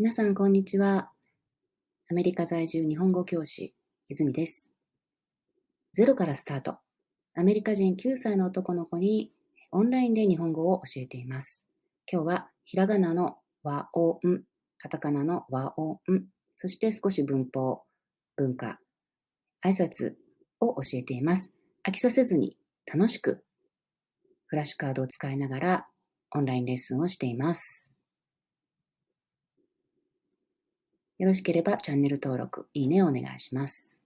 皆さん、こんにちは。アメリカ在住日本語教師、IZUMIです。ゼロからスタート。アメリカ人9歳の男の子にオンラインで日本語を教えています。今日はひらがなの和音、カタカナの和音、そして少し文法、文化、挨拶を教えています。飽きさせずに楽しくフラッシュカードを使いながらオンラインレッスンをしています。よろしければチャンネル登録、いいねをお願いします。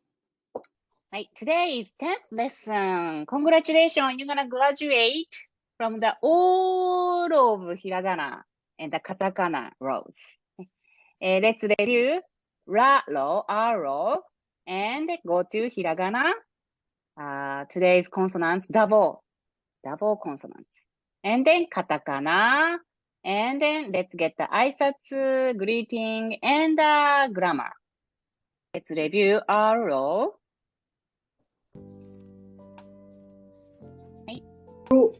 Right, today is 10th lesson. Congratulations, you're gonna graduate from the all of hiragana and the katakana rows. Let's review ra, ro, aro, and go to hiragana. Today's consonants, double consonants. And then katakana, and then let's get the aisatsu, greeting, and the grammar. Let's review aro. Ru,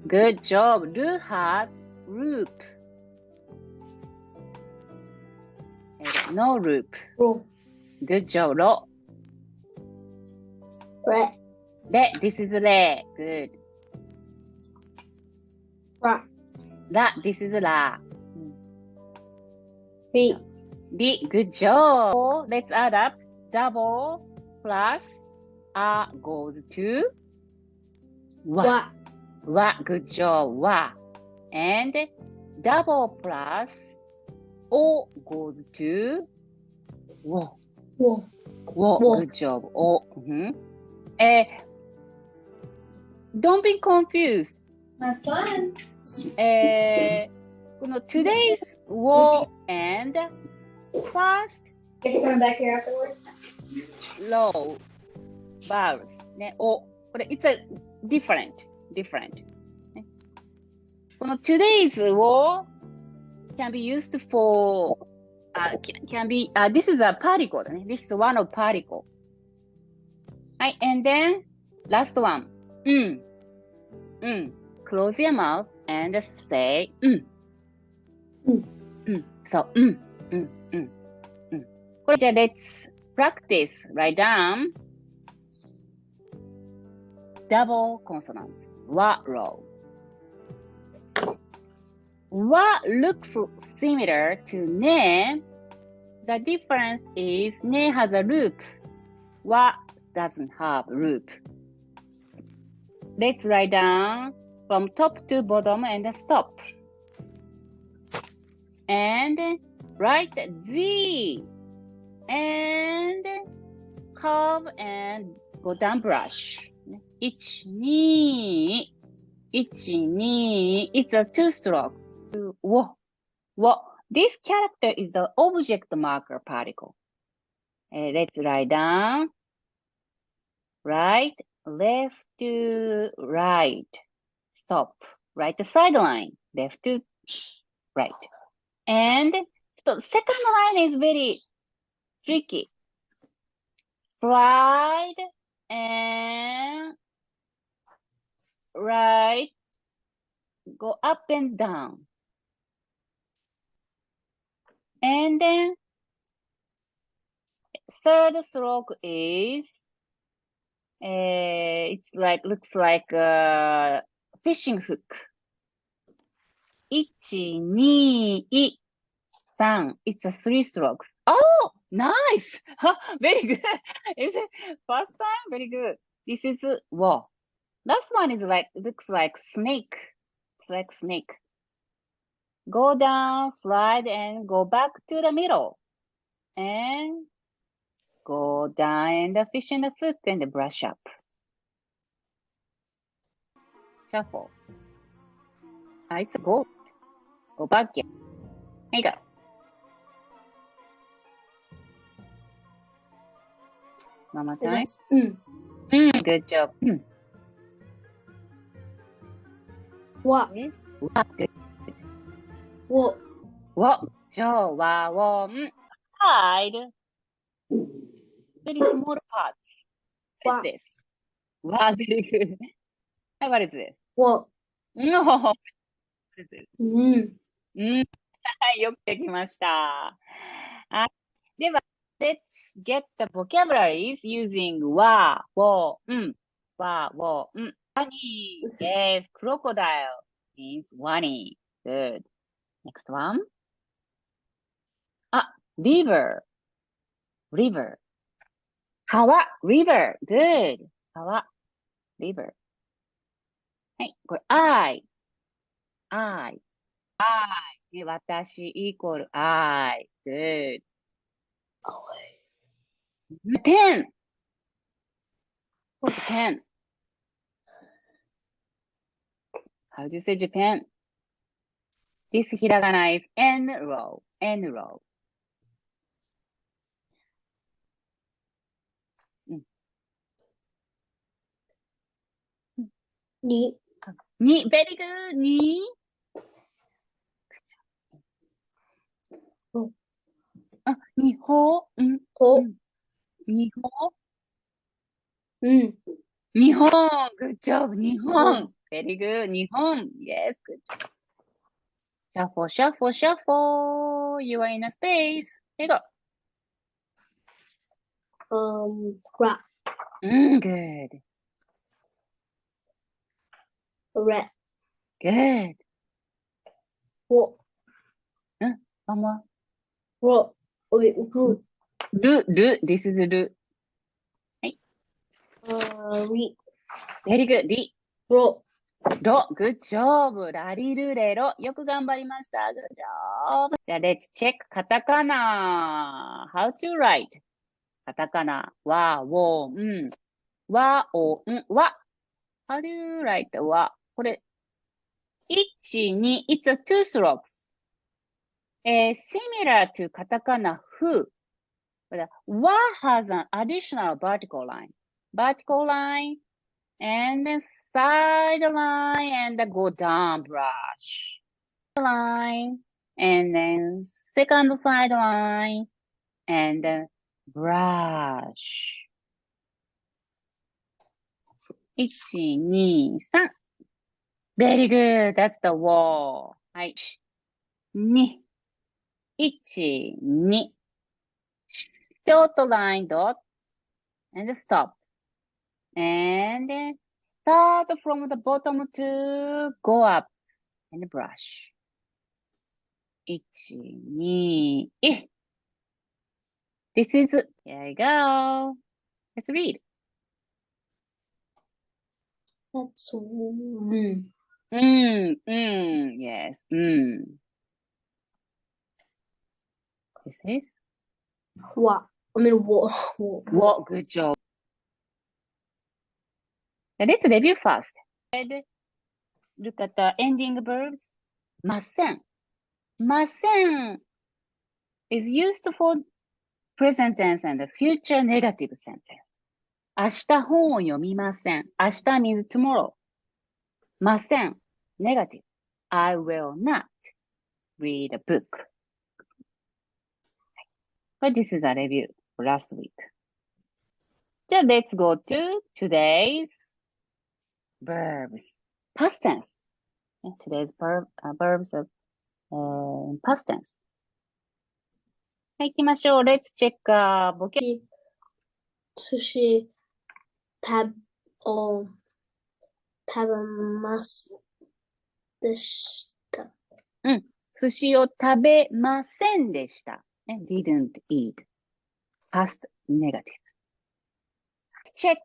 good job. Ru has roop. No roop. Good job. Ro. Re. Re, this is re. Good. Ra. La, this is la. Re. Di, good job. Let's add up. Double plus a goes to wa. Wa. Wa, good job. Wa. And double plus o goes to wo. Wo. Wo, Wo. good job. O. Don't be confused. Have fun. この today's wo and first Guess coming back here afterwards. low vowels ね、お、これ it's a different ね、この today's を can be used for can be this is a particle だね、this is one of particle はい、and then last one close your mouth and sayそうこれじゃあ let's practice write down double consonants wa row wa looks similar to ne. The difference is ne has a loop, wa doesn't have loop. Let's write down from top to bottom and stop. And write Z and curve and go down brush. 1, 2, 1, 2. It's a two strokes. Wo. This character is the object marker particle. Let's write down. Right, left to right. Stop. Right to sideline. Left to right. And second line is very tricky. Slide and right. Go up and down. And then third stroke is it's like looks like a fishing hook. 1, 2, 3. It's a 3 strokes. Oh, nice. Very good. Is it first time? Very good. This is wow. Last one is like looks like snake. It's like snake. Go down, slide, and go back to the middle. And go down and the fish in the hook and the brush up. Shuffle. It's a goat. Go back here. Here you go. One more time. Good job. Wa. Wa. Good. Wo. Wa. Jo. Wa. Wo. Hide. Very small parts. What is this? Wow, very good. What is this? Wo. No. What is this? い、よくできました。はい、では、let's get the vocabularies using わ、を、ん、わ、を、ん。ワニ、yes, crocodile means ワニ。Good. Next one. あ、river, river. 川、river. Good. 川、river. はい、これ、I, I, I. 私イコール I. Good. Pen. Pen. How do you say Japan? This hiragana is N row. N row. に、に、very good. に。あ、日本、こ、日本、うん。日本。Good job. 日本。Very good. 日本。Yes, good job. Shuffle, shuffle, shuffle. You are in a space. There you go. Rat, Good. rat, Good. wo, One more. ro, ru, Ru. This is ru. ri, Very good. り。ro, ろ。Good job. ラリルレロ。よく頑張りました。Good job. じゃあ、let's check カタカナ。How to write? カタカナ。わ、を、ん。わ、お、ん。わ。How do you write わ。これ、1、2、it's a two strokes. Similar to カタカナ、ふ。But わ has an additional vertical line. Vertical line, and then side line, and then go down brush. Line, and then second side line, and then brush. 1、2、3. Very good. That's the wall. はい。2、1、2. Short line dot, and stop. And then start from the bottom to go up and brush. 1、2、This is, here you go. Let's read. that's, Yes, This is wa, wo. what? Good job. Let's review first. Look at the ending verbs. ません。ません is used for present tense and future negative sentence. 明日本を読みません。明日 means tomorrow. ません。Negative. I will not read a book. But this is a review for last week. じゃあ、let's go to today's verbs. Past tense. Today's verbs of past tense. はい、行きましょう。Let's check vocabulary. 寿司、食べますでした。寿司を食べませんでした。didn't eat. Past negative. Check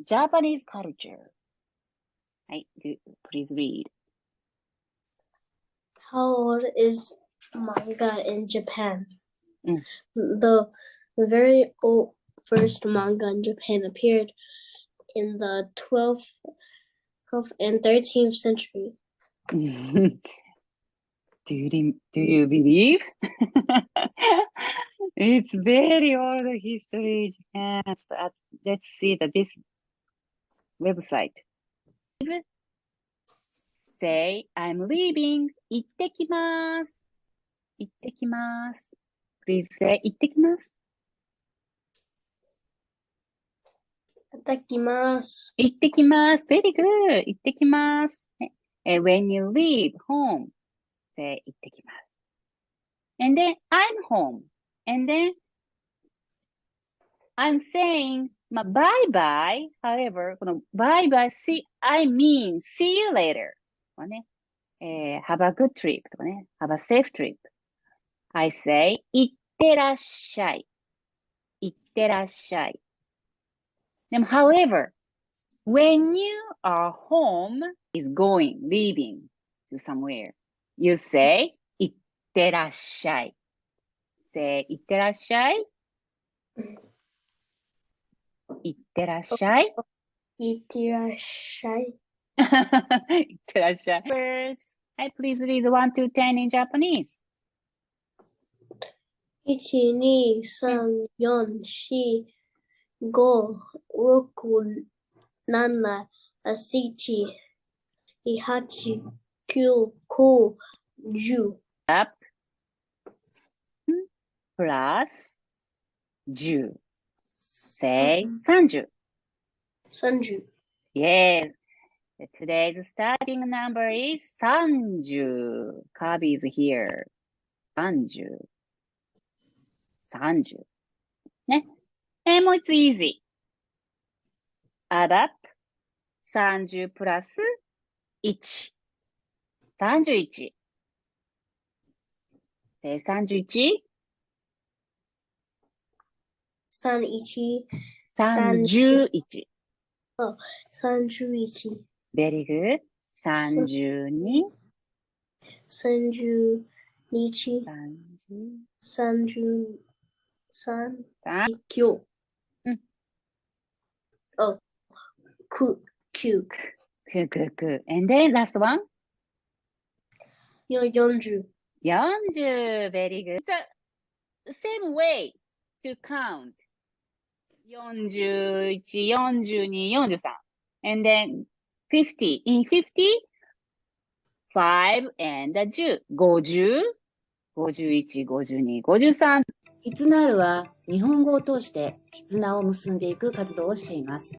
Japanese culture. はい、please read. How old is manga in Japan? Mm. The very old first manga in Japan appeared in the 12th and 13th century. Do you believe? It's very old history. Let's see this website. Say, I'm leaving. 行ってきます。行ってきます。Please say, 行ってきます。いただきます。行ってきます。Very good. 行ってきます。When you leave home, say, 行ってきます。And then I'm home. And then I'm saying bye-bye. However, この bye-bye, I mean see you later. ねhave a good trip とかね。have a safe trip. I say いってらっしゃい。いってらっしゃい。でも however, when you are home is going, leaving to somewhere, you say いってらっしゃい。say いってらっしゃい。いってらっしゃい。いってらっしゃい。いってらっしゃい。First, please read 1 to 10 in Japanese. 1、2、3、4、4、5、6、7、8、8、9、9、10。Up plus 10. Say 30. 30。Yes. Today's starting number is 30. Kabi is here. 30. 30. ね。もう一つ easy. Add up 30 plus 1. 31. Say 31. 31。 31. 31。Very good. 32. 32。33。9。Oh, 9。And then last one. 40。 40. Very good. It's the same way to count. 41, 42, 43. And then 50. In 50, 5 and 10. 50, 51, 52, 53. KIZUNAL は日本語を通して絆を結んでいく活動をしています。